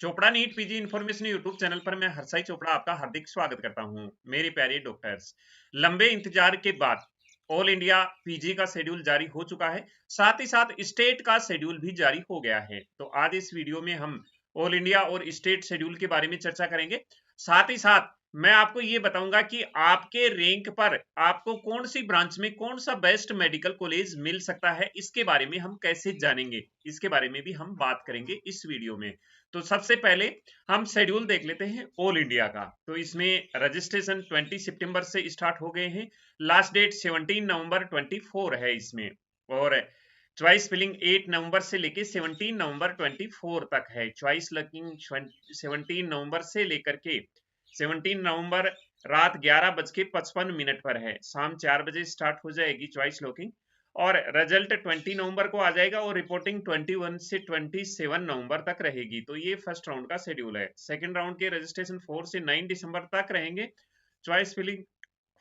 Chopra NEET PG information YouTube channel पर मैं हर्षाई चोपड़ा आपका हार्दिक स्वागत करता हूं। मेरे प्यारे डॉक्टर्स, लंबे इंतजार के बाद ऑल इंडिया पीजी का शेड्यूल जारी हो चुका है। साथ ही साथ स्टेट का शेड्यूल भी जारी हो गया है। तो आज इस वीडियो में हम ऑल इंडिया और स्टेट शेड्यूल के बारे में चर्चा करेंगे। साथ ही साथ मैं आपको ये बताऊंगा कि आपके रैंक पर आपको कौन सी ब्रांच में कौन सा बेस्ट मेडिकल कॉलेज मिल सकता है, इसके बारे में हम कैसे जानेंगे, इसके बारे में भी हम बात करेंगे इस वीडियो में। तो सबसे पहले हम शेड्यूल देख लेते हैं ऑल इंडिया का। तो इसमें रजिस्ट्रेशन 20 सितंबर से स्टार्ट हो गए हैं। लास्ट डेट 17 नवंबर 24 है इसमें। और चॉइस फिलिंग 8 नवंबर से लेके 17 नवंबर 24 तक है। चॉइस लॉकिंग 17 नवंबर से लेकर के 17 नवंबर रात 11:55 पर है। शाम 4 बजे स्टार्ट हो जाएगी चॉइस लॉकिंग और रिजल्ट 20 नवंबर को आ जाएगा और रिपोर्टिंग 21 से 27 नवंबर तक रहेगी। तो ये फर्स्ट राउंड का शेड्यूल है। सेकंड राउंड के रजिस्ट्रेशन 4 से 9 दिसंबर तक रहेंगे। चॉइस फिलिंग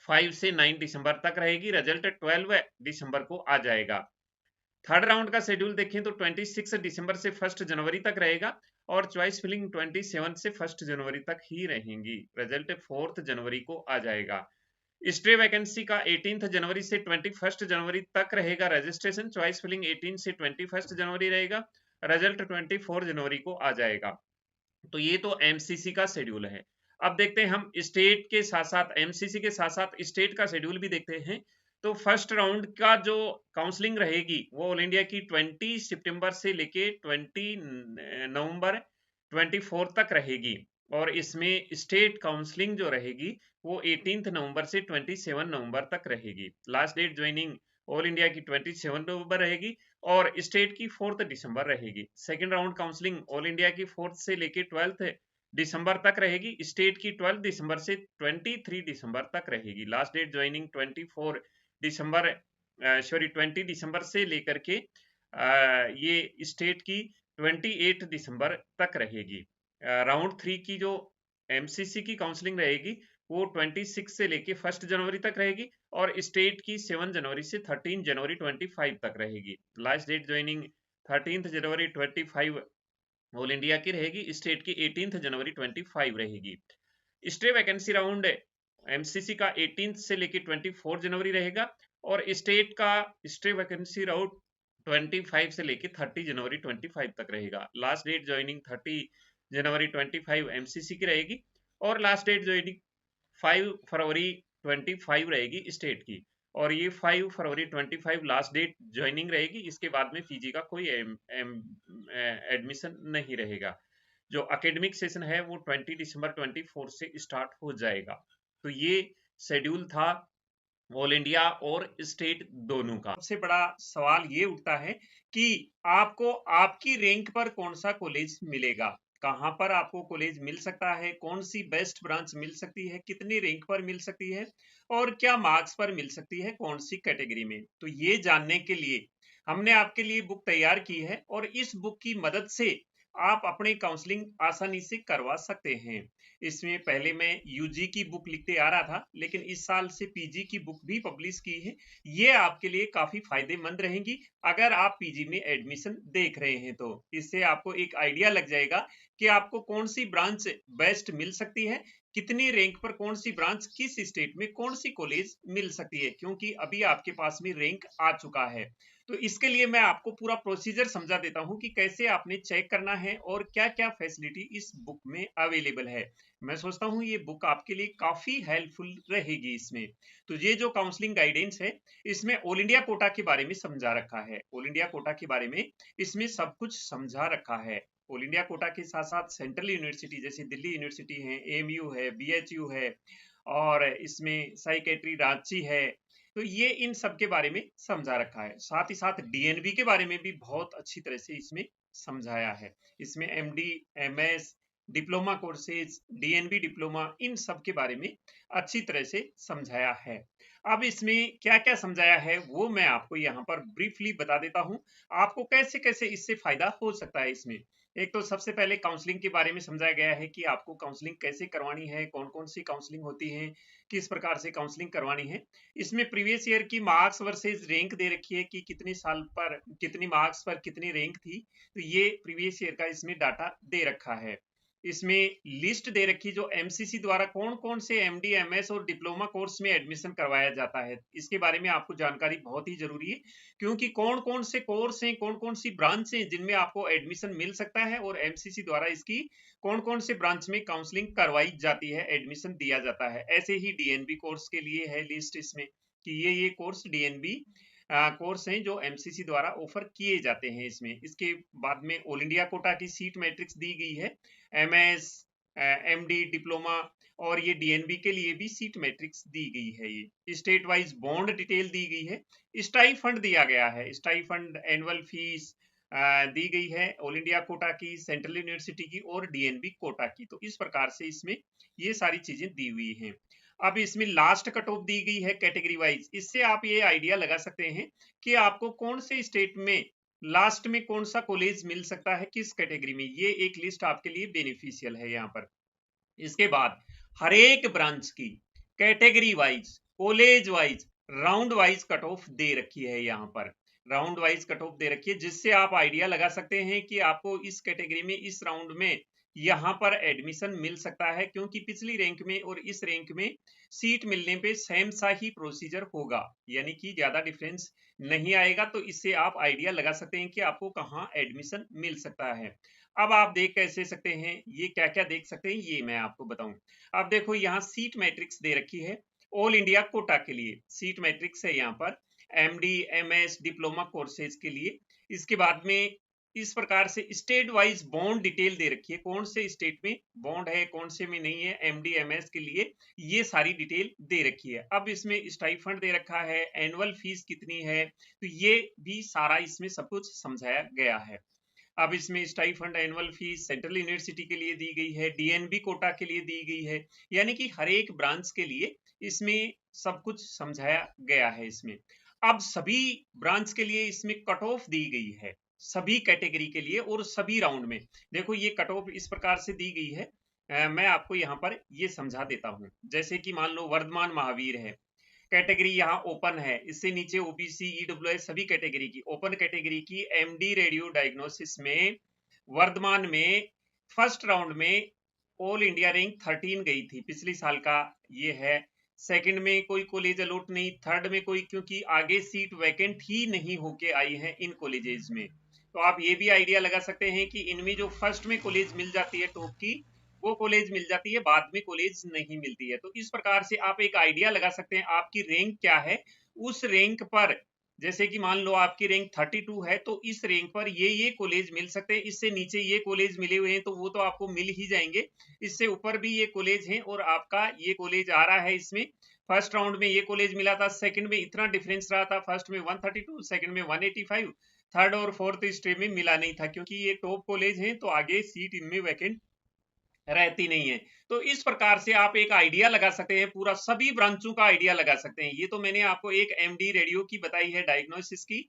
5 से 9 दिसंबर तक रहेगी। रिजल्ट 12 दिसंबर को आ जाएगा। थर्ड राउंड का शेड्यूल देखें तो 26 दिसंबर से 1 जनवरी तक रहेगा और चॉइस फिलिंग 27 से 1 जनवरी तक ही रहेंगी। रिजल्ट 4 जनवरी को आ जाएगा। स्टे वैकेंसी का 18 जनवरी से 21 जनवरी तक रहेगा रजिस्ट्रेशन। चॉइस फिलिंग 18 से 21 जनवरी रहेगा। रिजल्ट 24 जनवरी को आ जाएगा। तो ये तो एमसीसी का शेड्यूल है। अब देखते हैं हम स्टेट के साथ साथ एमसीसी के साथ साथ स्टेट का शेड्यूल भी देखते हैं। तो फर्स्ट राउंड का जो काउंसलिंग रहेगी वो ऑल इंडिया की 20 सितंबर से लेके 20 नवंबर 24 तक रहेगी और इसमें स्टेट काउंसलिंग जो रहेगी वो 18 नवंबर से 27 नवंबर तक रहेगी। Last date joining all India की 27 नवंबर रहेगी और स्टेट की 4 दिसंबर रहेगी। Second round counselling all India की 4 से लेके 12 दिसंबर तक रहेगी। स्टेट की 12 दिसंबर से 23 दिसंबर तक रहेगी। लास्ट डेट ज्वाइनिंग 24 दिसंबर 20 दिसंबर से लेकर के ये स्टेट की 28 दिसंबर तक रहेगी। राउंड 3 की जो एमसीसी की काउंसलिंग रहेगी वो 26 से लेके 1 जनवरी तक रहेगी और स्टेट की 7 जनवरी से 13 जनवरी 25 तक रहेगी। लास्ट डेट ज्वाइनिंग 13 जनवरी 25 ऑल इंडिया की रहेगी। स्टेट की 18 जनवरी 25 रहेगी। स्टे वैकेंसी राउंड एमसीसी का 18 से लेके 24 जनवरी रहेगा और स्टेट का स्टे वैकेंसी राउंड 25 से लेके 30 जनवरी 25 तक रहेगा। लास्ट डेट ज्वाइनिंग 30 जनवरी 25 एमसीसी की रहेगी और लास्ट डेट ज्वाइनिंग 5 फरवरी 25 रहेगी स्टेट की और ये 5 फरवरी 25 लास्ट डेट ज्वाइनिंग रहेगी। इसके बाद में पीजी का कोई एडमिशन नहीं रहेगा। जो एकेडमिक सेशन है वो 20 दिसंबर 24 से स्टार्ट हो जाएगा। तो ये शेड्यूल था ऑल इंडिया और स्टेट दोनों का। सबसे बड़ा सवाल ये उठता है कि आपको आपकी रैंक पर कौन सा कॉलेज मिलेगा, कहां पर आपको कॉलेज मिल सकता है, कौन सी बेस्ट ब्रांच मिल सकती है, कितनी रैंक पर मिल सकती है और क्या मार्क्स पर मिल सकती है, कौन सी कैटेगरी में। तो ये जानने के लिए हमने आपके लिए बुक तैयार की है और इस बुक की मदद से आप अपनी काउंसलिंग आसानी से करवा सकते हैं। इसमें पहले मैं यूजी की बुक लिखते आ रहा था, लेकिन इस साल से पीजी की बुक भी पब्लिश की है। ये आपके लिए काफी फायदेमंद रहेंगी अगर आप पीजी में एडमिशन देख रहे हैं। तो इससे आपको एक आइडिया लग जाएगा कि आपको कौन सी ब्रांच बेस्ट मिल सकती है, कितनी रैंक पर कौन सी ब्रांच किस स्टेट में कौन सी कॉलेज मिल सकती है, क्योंकि अभी आपके पास में रैंक आ चुका है। तो इसके लिए मैं आपको पूरा प्रोसीजर समझा देता हूं कि कैसे आपने चेक करना है और क्या क्या फैसिलिटी इस बुक में अवेलेबल है। मैं सोचता हूं ये बुक आपके लिए काफी हेल्पफुल रहेगी। इसमें तो ये जो काउंसलिंग गाइडेंस है इसमें ऑल इंडिया कोटा के बारे में समझा रखा है। ऑल इंडिया कोटा के बारे में इसमें सब कुछ समझा रखा है। ऑल इंडिया कोटा के साथ साथ सेंट्रल यूनिवर्सिटी जैसे दिल्ली यूनिवर्सिटी है, एएमयू है, बीएचयू है और इसमें साइकेट्री रांची है। तो ये इन सब के बारे में समझा रखा है। साथ ही साथ डीएनबी के बारे में भी बहुत अच्छी तरह से इसमें समझाया है। इसमें MD, MS, diploma courses, DNB diploma, इन सब के बारे में अच्छी तरह से समझाया है। अब इसमें क्या क्या समझाया है वो मैं आपको यहाँ पर ब्रीफली बता देता हूँ, आपको कैसे कैसे इससे फायदा हो सकता है। इसमें एक तो सबसे पहले काउंसलिंग के बारे में समझाया गया है कि आपको काउंसलिंग कैसे करवानी है, कौन कौन सी काउंसलिंग होती है, किस प्रकार से काउंसलिंग करवानी है। इसमें प्रीवियस ईयर की मार्क्स वर्सेस रैंक दे रखी है कि कितने साल पर कितनी मार्क्स पर कितनी रैंक थी। तो ये प्रीवियस ईयर का इसमें डाटा दे रखा है। इसमें लिस्ट दे रखी जो एमसीसी द्वारा कौन कौन से एमडी, एमएस और डिप्लोमा कोर्स में एडमिशन करवाया जाता है। इसके बारे में आपको जानकारी बहुत ही जरूरी है, क्योंकि कौन कौन से कोर्स हैं, कौन कौन सी ब्रांच हैं जिनमें आपको एडमिशन मिल सकता है, और एमसीसी द्वारा इसकी कौन कौन से ब्रांच में काउंसलिंग करवाई जाती है, एडमिशन दिया जाता है। ऐसे ही डीएनबी कोर्स के लिए है लिस्ट इसमें कि ये कोर्स डीएनबी कोर्स हैं जो एमसीसी द्वारा ऑफर किए जाते हैं इसमें। इसके बाद में ऑल इंडिया कोटा की सीट मैट्रिक्स दी गई है, एमएस, एमडी, डिप्लोमा, और ये डीएनबी के लिए भी सीट मैट्रिक्स दी गई है। ये स्टेट वाइज बॉन्ड डिटेल दी गई है, स्टाइफंड दिया गया है, स्टाइफंड एनुअल फीस दी गई है ऑल इंडिया कोटा की, सेंट्रल यूनिवर्सिटी की और डीएनबी कोटा की। तो इस प्रकार से इसमें ये सारी चीजें दी हुई हैं। अब इसमें लास्ट कट ऑफ दी गई है कैटेगरी वाइज। इससे आप ये आइडिया लगा सकते हैं कि आपको कौन से स्टेट में लास्ट में कौन सा कॉलेज मिल सकता है, किस कैटेगरी में। ये एक लिस्ट आपके लिए बेनिफिशियल है यहाँ पर। इसके बाद हर एक ब्रांच की category wise, college wise, round wise cut off दे रखी है। यहाँ पर राउंड वाइज कट ऑफ दे रखी है, जिससे आप आइडिया लगा सकते हैं कि आपको इस कैटेगरी में, इस राउंड में यहाँ पर एडमिशन मिल सकता है, क्योंकि पिछली रैंक में और इस रैंक में सीट मिलने पे सेम सा ही प्रोसीजर होगा, यानी कि ज्यादा डिफरेंस नहीं आएगा। तो इससे आप आइडिया लगा सकते हैं कि आपको कहाँ एडमिशन मिल सकता है। अब आप देख कैसे सकते हैं, ये क्या क्या देख सकते हैं ये मैं आपको बताऊं। अब देखो यहाँ सीट मैट्रिक्स दे रखी है ऑल इंडिया कोटा के लिए, सीट मैट्रिक्स है यहाँ पर एमडी, एमएस, डिप्लोमा कोर्सेज के लिए। इसके बाद में इस प्रकार से स्टेट वाइज बॉन्ड डिटेल दे रखी है, कौन से स्टेट में बॉन्ड है, कौन से में नहीं है, एमडी, एमएस के लिए ये सारी डिटेल दे रखी है। अब इसमें स्टाइफंड दे रखा है, एनुअल फीस कितनी है, तो ये भी सारा इसमें सब कुछ समझाया गया है। अब इसमें stipend, annual fees central university के लिए दी गई है, डीएनबी कोटा के लिए दी गई है, यानी कि हर एक ब्रांच के लिए इसमें सब कुछ समझाया गया है इसमें। अब सभी ब्रांच के लिए इसमें कट ऑफ दी गई है, सभी कैटेगरी के लिए और सभी राउंड में। देखो ये कट ऑफ इस प्रकार से दी गई है, मैं आपको यहाँ पर ये समझा देता हूँ। जैसे कि मान लो वर्धमान महावीर है, कैटेगरी यहाँ ओपन है, इससे नीचे ओबीसी, ईडब्ल्यूएस सभी कैटेगरी की, ओपन कैटेगरी की एमडी रेडियो डायग्नोसिस में वर्धमान में फर्स्ट राउंड में ऑल इंडिया रैंक 13 गई थी, पिछली साल का ये है। सेकंड में कोई कॉलेज अलॉट नहीं, थर्ड में कोई, क्योंकि आगे सीट वैकेंट ही नहीं होके आई है इन कॉलेजेस में। तो आप ये भी आइडिया लगा सकते हैं कि इनमें जो फर्स्ट में कॉलेज मिल जाती है टॉप की, वो कॉलेज मिल जाती है, बाद में कॉलेज नहीं मिलती है। तो इस प्रकार से आप एक आइडिया लगा सकते हैं आपकी रैंक क्या है, उस रैंक पर, जैसे कि मान लो आपकी रैंक 32 है, तो इस रैंक पर ये कॉलेज मिल सकते हैं, इससे नीचे ये कॉलेज मिले हुए हैं तो वो तो आपको मिल ही जाएंगे, इससे ऊपर भी ये कॉलेज हैं और आपका ये कॉलेज आ रहा है। इसमें फर्स्ट राउंड में ये कॉलेज मिला था, सेकंड में इतना डिफरेंस रहा था, फर्स्ट में 132, सेकंड में 185, थर्ड और फोर्थ स्ट्रीम में मिला नहीं था, क्योंकि ये टॉप कॉलेज हैं तो आगे सीट इनमें वैकेंट रहती नहीं है। तो इस प्रकार से आप एक आइडिया लगा सकते हैं, पूरा सभी ब्रांचों का आइडिया लगा सकते हैं। ये तो मैंने आपको एक एमडी रेडियो की बताई है, डायग्नोसिस की।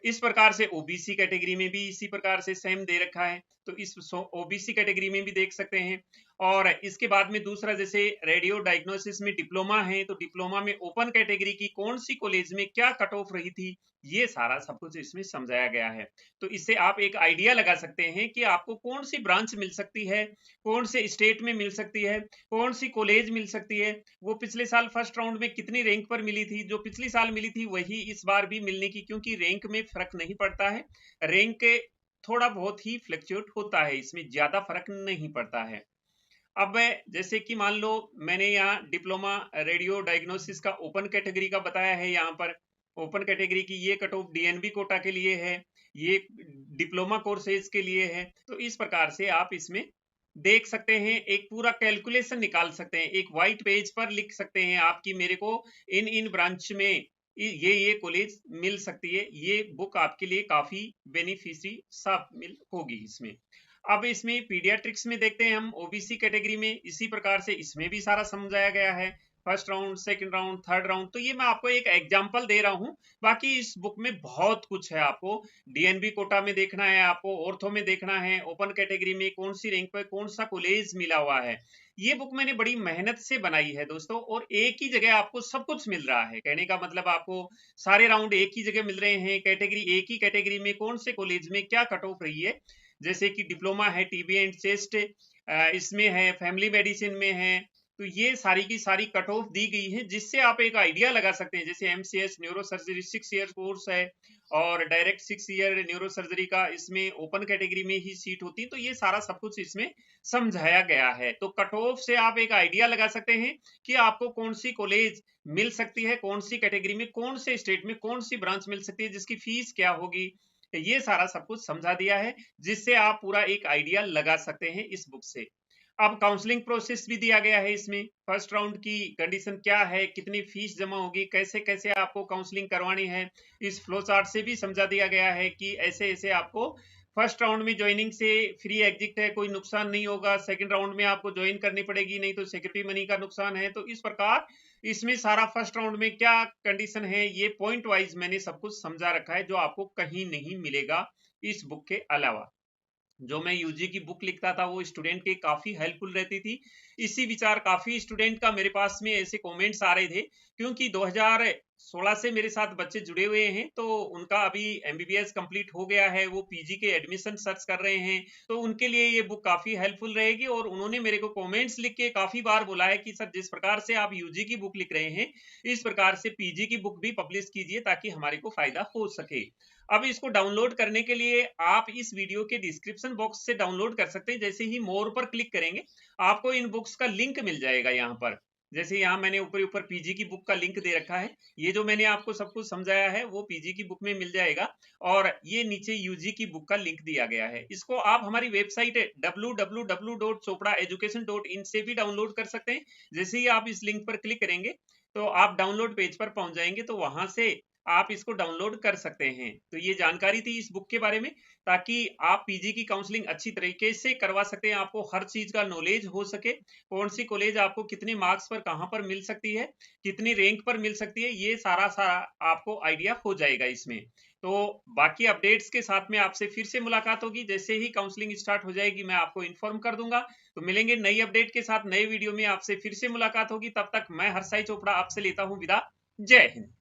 इस प्रकार से ओबीसी कैटेगरी में भी इसी प्रकार से सेम दे रखा है, तो इस ओबीसी कैटेगरी में भी देख सकते हैं। और इसके बाद में दूसरा, जैसे रेडियो डायग्नोसिस में डिप्लोमा है, तो डिप्लोमा में ओपन कैटेगरी की कौन सी कॉलेज में क्या कट ऑफ रही थी, ये सारा सब कुछ इसमें समझाया गया है। तो इससे आप एक आइडिया लगा सकते हैं कि आपको कौन सी ब्रांच मिल सकती है, कौन से स्टेट में मिल सकती है, कौन सी कॉलेज मिल सकती है, वो पिछले साल फर्स्ट राउंड में कितनी रैंक पर मिली थी, जो पिछली साल मिली थी वही इस बार भी मिलने की, क्योंकि रैंक में फर्क नहीं पड़ता है, रैंक के थोड़ा बहुत ही फ्लक्चुएट होता है, इसमें ज्यादा फर्क नहीं पड़ता है। अब जैसे कि मान लो मैंने यहाँ डिप्लोमा रेडियो डायग्नोसिस का ओपन कैटेगरी का बताया है, यहाँ पर ओपन कैटेगरी की ये कट ऑफ डीएनबी कोटा के लिए है, ये डिप्लोमा कोर्सेज के लिए है। तो इस प्रकार से आप इसमें देख सकते हैं, एक पूरा कैलकुलेशन निकाल सकते हैं, एक व्हाइट पेज पर लिख सकते हैं आपकी मेरे को इन ब्रांच में ये कॉलेज मिल सकती है। ये बुक आपके लिए काफी बेनिफिशियरी शामिल होगी इसमें। अब इसमें पीडियाट्रिक्स में देखते हैं हम ओबीसी कैटेगरी में, इसी प्रकार से इसमें भी सारा समझाया गया है, first round, second round, third round. तो ये मैं आपको एक एग्जांपल दे रहा हूं, बाकी इस बुक में बहुत कुछ है। आपको डीएनबी कोटा में देखना है, आपको ऑर्थो में देखना है, ओपन कैटेगरी में कौन सी रैंक पर कौन सा कॉलेज मिला हुआ है। ये बुक मैंने बड़ी मेहनत से बनाई है दोस्तों, और एक ही जगह आपको सब कुछ मिल रहा है। कहने का मतलब आपको सारे राउंड एक ही जगह मिल रहे हैं, कैटेगरी एक ही कैटेगरी में कौन से कॉलेज में क्या कट ऑफ रही है, जैसे कि डिप्लोमा है टीबी एंड चेस्ट, इसमें है, फैमिली मेडिसिन में है। तो ये सारी की सारी कट ऑफ दी गई है, जिससे आप एक आइडिया लगा सकते हैं। जैसे MCS neuro surgery 6 year course है और डायरेक्ट 6 ईयर न्यूरो सर्जरी का इसमें ओपन कैटेगरी में ही सीट होती है। तो ये सारा सब कुछ इसमें समझाया गया है। तो कट ऑफ से आप एक आइडिया लगा सकते हैं कि आपको कौन सी कॉलेज मिल सकती है, कौन सी कैटेगरी में, कौन से स्टेट में कौन सी ब्रांच मिल सकती है, जिसकी फीस क्या होगी। ये सारा सब कुछ समझा दिया है, जिससे आप पूरा एक आइडिया लगा सकते हैं इस बुक से। अब काउंसलिंग प्रोसेस भी दिया गया है इसमें। फर्स्ट राउंड की कंडीशन क्या है, कितनी फीस जमा होगी, कैसे कैसे आपको काउंसलिंग करवानी है, इस फ्लो चार्ट से भी समझा दिया गया है कि ऐसे ऐसे आपको फर्स्ट राउंड में ज्वाइनिंग से फ्री एग्जिट है, कोई नुकसान नहीं होगा। सेकंड राउंड में आपको ज्वाइन करनी पड़ेगी, नहीं तो सिक्योरिटी मनी का नुकसान है। तो इस प्रकार इसमें सारा फर्स्ट राउंड में क्या कंडीशन है, ये पॉइंट वाइज मैंने सब कुछ समझा रखा है, जो आपको कहीं नहीं मिलेगा इस बुक के अलावा। जो मैं यूजी की बुक लिखता था वो स्टूडेंट के काफी हेल्पफुल रहती थी। इसी विचार काफी स्टूडेंट का मेरे पास में ऐसे कमेंट्स आ रहे थे, क्योंकि 2016 से मेरे साथ बच्चे जुड़े हुए हैं। तो उनका अभी एमबीबीएस कंप्लीट हो गया है, वो पीजी के एडमिशन सर्च कर रहे हैं। तो उनके लिए ये बुक काफी हेल्पफुल रहेगी। और उन्होंने मेरे को कमेंट्स लिख के काफी बार बोला है कि सर, जिस प्रकार से आप यूजी की बुक लिख रहे हैं, इस प्रकार से पीजी की बुक भी पब्लिश कीजिए, ताकि हमारे को फायदा हो सके। अब इसको डाउनलोड करने के लिए आप इस वीडियो के डिस्क्रिप्शन बॉक्स से डाउनलोड कर सकते हैं। जैसे ही मोर पर क्लिक करेंगे, आपको इन बुक्स का लिंक मिल जाएगा यहाँ पर। जैसे यहाँ मैंने ऊपर पीजी की बुक का लिंक दे रखा है। ये जो मैंने आपको सब कुछ समझाया है वो पीजी की बुक में मिल जाएगा। और ये नीचे यूजी की बुक का लिंक दिया गया है। इसको आप हमारी वेबसाइट www.chopraeducation.in से भी डाउनलोड कर सकते हैं। जैसे ही आप इस लिंक पर क्लिक करेंगे तो आप डाउनलोड पेज पर पहुंच जाएंगे, तो वहां से आप इसको डाउनलोड कर सकते हैं। तो ये जानकारी थी इस बुक के बारे में, ताकि आप पीजी की काउंसलिंग अच्छी तरीके से करवा सकते हैं, आपको हर चीज का नॉलेज हो सके। कौन सी कॉलेज आपको कितने मार्क्स पर कहां पर मिल सकती है, कितनी रैंक पर मिल सकती है, ये सारा आपको आइडिया हो जाएगा इसमें। तो बाकी अपडेट्स के साथ में आपसे फिर से मुलाकात होगी। जैसे ही काउंसलिंग स्टार्ट हो जाएगी मैं आपको इन्फॉर्म कर दूंगा। तो मिलेंगे नई अपडेट के साथ, नए वीडियो में आपसे फिर से मुलाकात होगी। तब तक मैं हर्षाई चोपड़ा आपसे लेता हूं विदा। जय हिंद।